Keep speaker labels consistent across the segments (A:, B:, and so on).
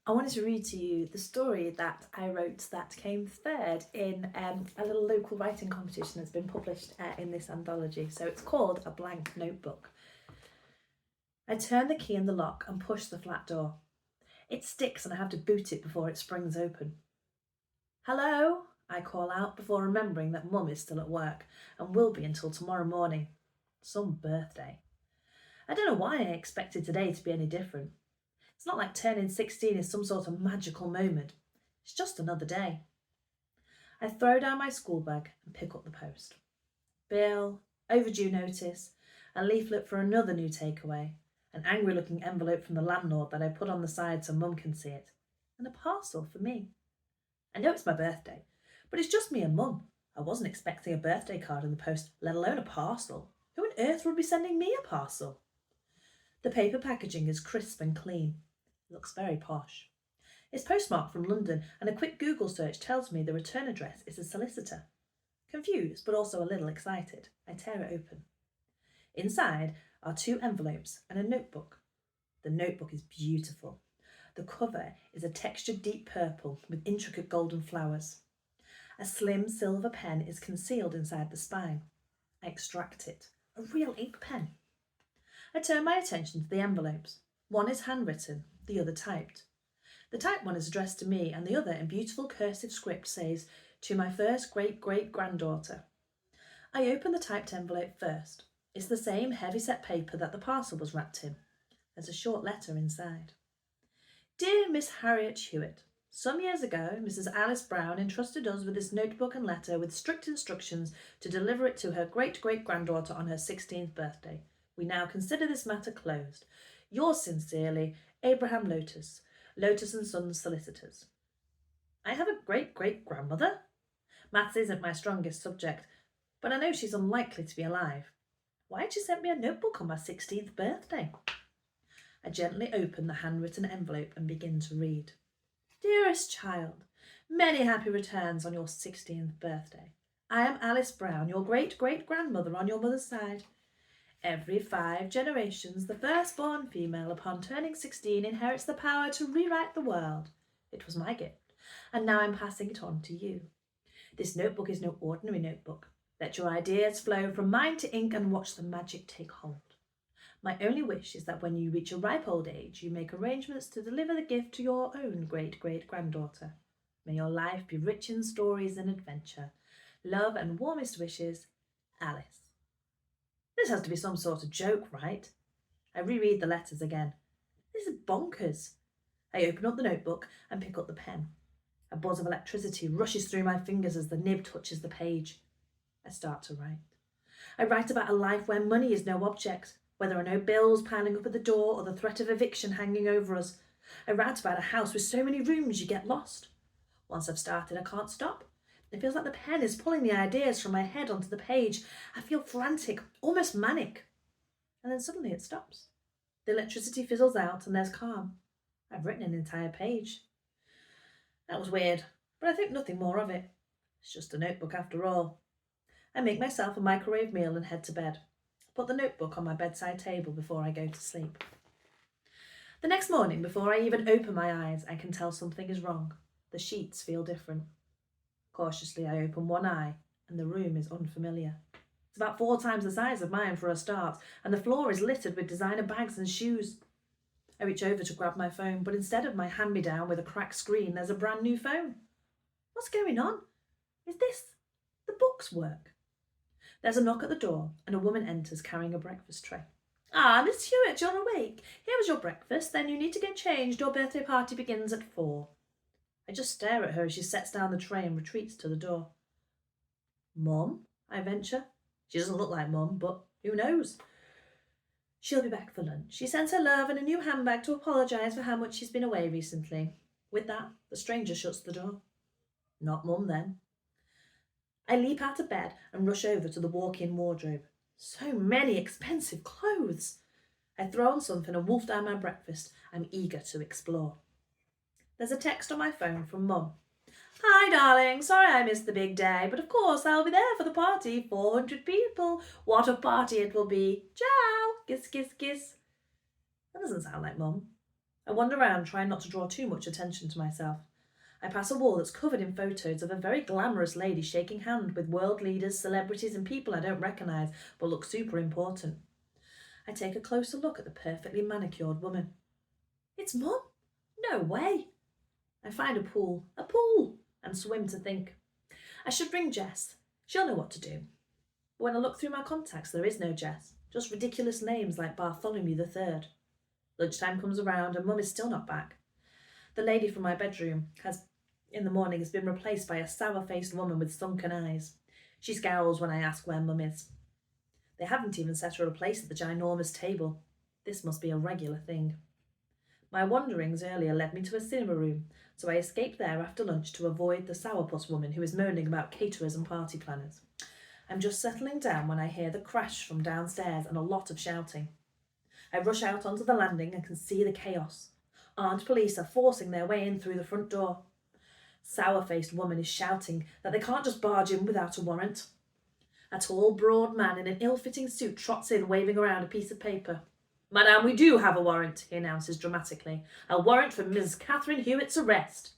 A: I wanted to read to you the story that I wrote that came third in a little local writing competition that's been published in this anthology. So it's called A Blank Notebook. I turn the key in the lock and push the flat door. It sticks and I have to boot it before it springs open. Hello, I call out before remembering that Mum is still at work and will be until tomorrow morning. Some birthday. I don't know why I expected today to be any different. It's not like turning 16 is some sort of magical moment. It's just another day. I throw down my school bag and pick up the post. Bill, overdue notice, a leaflet for another new takeaway, an angry looking envelope from the landlord that I put on the side so Mum can see it, and a parcel for me. I know it's my birthday, but it's just me and Mum. I wasn't expecting a birthday card in the post, let alone a parcel. Who on earth would be sending me a parcel? The paper packaging is crisp and clean. It looks very posh. It's postmarked from London, and a quick Google search tells me the return address is a solicitor. Confused, but also a little excited, I tear it open. Inside are 2 envelopes and a notebook. The notebook is beautiful. The cover is a textured deep purple with intricate golden flowers. A slim silver pen is concealed inside the spine. I extract it. A real ink pen. I turn my attention to the envelopes. One is handwritten, the other typed. The typed one is addressed to me, and the other, in beautiful cursive script, says, "To my first great-great-granddaughter." I open the typed envelope first. It's the same heavy-set paper that the parcel was wrapped in. There's a short letter inside. Dear Miss Harriet Hewitt, some years ago, Mrs. Alice Brown entrusted us with this notebook and letter with strict instructions to deliver it to her great-great-granddaughter on her 16th birthday. We now consider this matter closed. Yours sincerely, Abraham Lotus, Lotus and Sons Solicitors. I have a great-great-grandmother? Maths isn't my strongest subject, but I know she's unlikely to be alive. Why had she sent me a notebook on my 16th birthday? I gently open the handwritten envelope and begin to read. Dearest child, many happy returns on your 16th birthday. I am Alice Brown, your great-great-grandmother on your mother's side. Every 5 generations, the firstborn female upon turning 16 inherits the power to rewrite the world. It was my gift, and now I'm passing it on to you. This notebook is no ordinary notebook. Let your ideas flow from mind to ink and watch the magic take hold. My only wish is that when you reach a ripe old age, you make arrangements to deliver the gift to your own great-great-granddaughter. May your life be rich in stories and adventure. Love and warmest wishes, Alice. This has to be some sort of joke, right? I reread the letters again. This is bonkers. I open up the notebook and pick up the pen. A buzz of electricity rushes through my fingers as the nib touches the page. I start to write. I write about a life where money is no object, where there are no bills piling up at the door or the threat of eviction hanging over us. I write about a house with so many rooms you get lost. Once I've started, I can't stop. It feels like the pen is pulling the ideas from my head onto the page. I feel frantic, almost manic. And then suddenly it stops. The electricity fizzles out and there's calm. I've written an entire page. That was weird, but I think nothing more of it. It's just a notebook after all. I make myself a microwave meal and head to bed. I put the notebook on my bedside table before I go to sleep. The next morning, before I even open my eyes, I can tell something is wrong. The sheets feel different. Cautiously, I open one eye, and the room is unfamiliar. It's about 4 times the size of mine for a start, and the floor is littered with designer bags and shoes. I reach over to grab my phone, but instead of my hand-me-down with a cracked screen, there's a brand new phone. What's going on? Is this the book's work? There's a knock at the door, and a woman enters carrying a breakfast tray. Ah, Miss Hewitt, you're awake. Here is your breakfast, then you need to get changed. Your birthday party begins at 4. I just stare at her as she sets down the tray and retreats to the door. Mum, I venture. She doesn't look like Mum, but who knows? She'll be back for lunch. She sends her love and a new handbag to apologise for how much she's been away recently. With that, the stranger shuts the door. Not Mum, then. I leap out of bed and rush over to the walk-in wardrobe. So many expensive clothes. I throw on something and wolf down my breakfast. I'm eager to explore. There's a text on my phone from Mum. Hi, darling. Sorry I missed the big day, but of course I'll be there for the party. 400 people. What a party it will be. Ciao. Kiss, kiss, kiss. That doesn't sound like Mum. I wander around trying not to draw too much attention to myself. I pass a wall that's covered in photos of a very glamorous lady shaking hands with world leaders, celebrities and people I don't recognise but look super important. I take a closer look at the perfectly manicured woman. It's Mum? No way. I find a pool, and swim to think. I should ring Jess. She'll know what to do. But when I look through my contacts, there is no Jess, just ridiculous names like Bartholomew III. Lunchtime comes around and Mum is still not back. The lady from my bedroom in the morning has been replaced by a sour-faced woman with sunken eyes. She scowls when I ask where Mum is. They haven't even set her a place at the ginormous table. This must be a regular thing. My wanderings earlier led me to a cinema room, so I escaped there after lunch to avoid the sourpuss woman who is moaning about caterers and party planners. I'm just settling down when I hear the crash from downstairs and a lot of shouting. I rush out onto the landing and can see the chaos. Armed police are forcing their way in through the front door. Sour-faced woman is shouting that they can't just barge in without a warrant. A tall, broad man in an ill-fitting suit trots in waving around a piece of paper. Madame, we do have a warrant, he announces dramatically. A warrant for Miss Catherine Hewitt's arrest.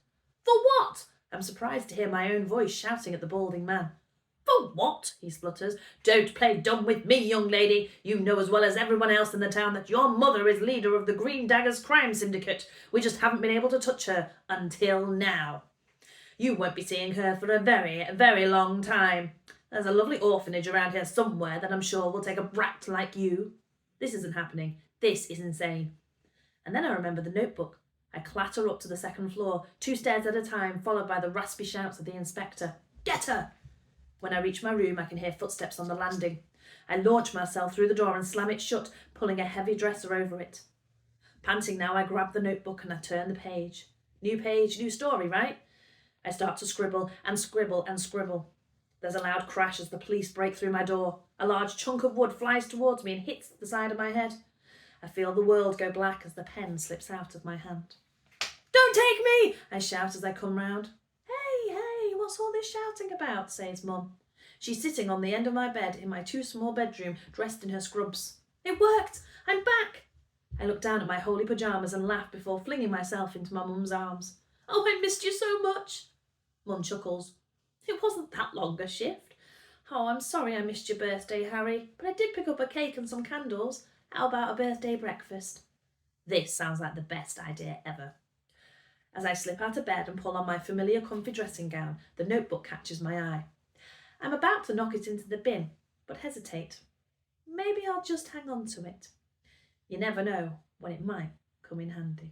A: For what? I'm surprised to hear my own voice shouting at the balding man. For what? He splutters. Don't play dumb with me, young lady. You know as well as everyone else in the town that your mother is leader of the Green Daggers crime syndicate. We just haven't been able to touch her until now. You won't be seeing her for a very, very long time. There's a lovely orphanage around here somewhere that I'm sure will take a brat like you. This isn't happening. This is insane. And then I remember the notebook. I clatter up to the second floor, 2 stairs at a time, followed by the raspy shouts of the inspector. Get her! When I reach my room, I can hear footsteps on the landing. I launch myself through the door and slam it shut, pulling a heavy dresser over it. Panting now, I grab the notebook and I turn the page. New page, new story, right? I start to scribble and scribble and scribble. There's a loud crash as the police break through my door. A large chunk of wood flies towards me and hits the side of my head. I feel the world go black as the pen slips out of my hand. Don't take me! I shout as I come round. Hey, what's all this shouting about? Says Mum. She's sitting on the end of my bed in my too small bedroom, dressed in her scrubs. It worked! I'm back! I look down at my holy pyjamas and laugh before flinging myself into my mum's arms. Oh, I missed you so much! Mum chuckles. It wasn't that long a shift. Oh, I'm sorry I missed your birthday, Harry, but I did pick up a cake and some candles. How about a birthday breakfast? This sounds like the best idea ever. As I slip out of bed and pull on my familiar comfy dressing gown, the notebook catches my eye. I'm about to knock it into the bin, but hesitate. Maybe I'll just hang on to it. You never know when it might come in handy.